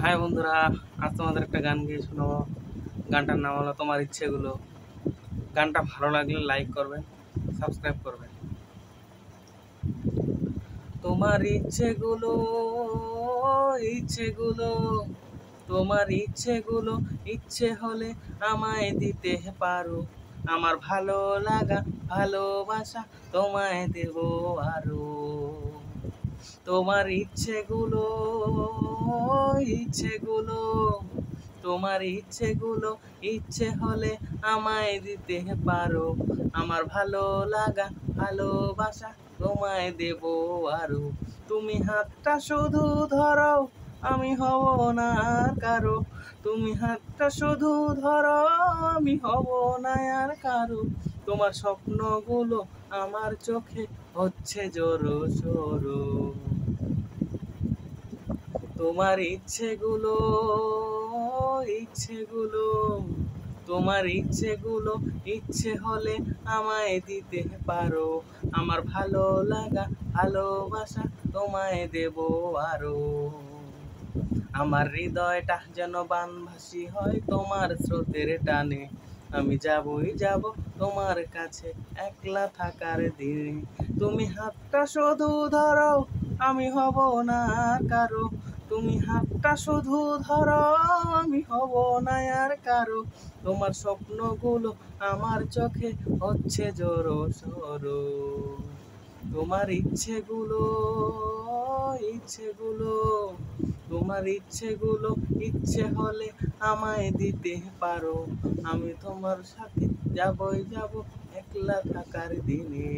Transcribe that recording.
High বন্ধুরা, আজ তোমাদের একটা গান গিয়ে শোনাবো। গানটার নাম হলো তোমার ইচ্ছেগুলো। গানটা ভালো লাগলে লাইক করবেন, সাবস্ক্রাইব করবেন। তোমার ইচ্ছেগুলো, ইচ্ছেগুলো, তোমার ইচ্ছেগুলো, ইচ্ছে হলে আমায় দিতে পারো। আমার ভালো লাগা, ভালোবাসা তোমায় দেব আরো। তোমার ইচ্ছেগুলো, ইচ্ছেগুলো, তোমার ইচ্ছেগুলো, ইচ্ছে হলে আমায় দিতে পারো। আমার ভালো লাগা, ভালোবাসা তোমায় দেব আরো। তুমি হাতটা শুধু ধরো, আমি হব না আর কারো। তুমি হাতটা শুধু ধরো, আমি হব না আর কারো। তোমার স্বপ্নগুলো আমার চোখে হচ্ছে জোরো সরো। তোমার ইচ্ছেগুলো, ইচ্ছেগুলো, তোমার ইচ্ছেগুলো, ইচ্ছে হলে আমায় দিতে পারো। আমার ভালো লাগা, ভালোবাসা তোমায় দেব আরো। আমার হৃদয়টা যেন বানভাসি হয় তোমার স্রোতের টানে। আমি যাবই যাব তোমার কাছে একলা থাকার দিনে। তুমি হাতটা শুধু ধরো, আমি হব না আর কারো। তুমি হাতটা শুধু ধরো, আমি হব না আর কারো। তোমার স্বপ্নগুলো আমার চোখে হচ্ছে জোরো সরো। তোমার ইচ্ছেগুলো, ইচ্ছেগুলো, তোমার ইচ্ছেগুলো, ইচ্ছে হলে আমায় দিতে পারো। আমি তোমার সাথে যাবই যাব একলা থাকার দিনে।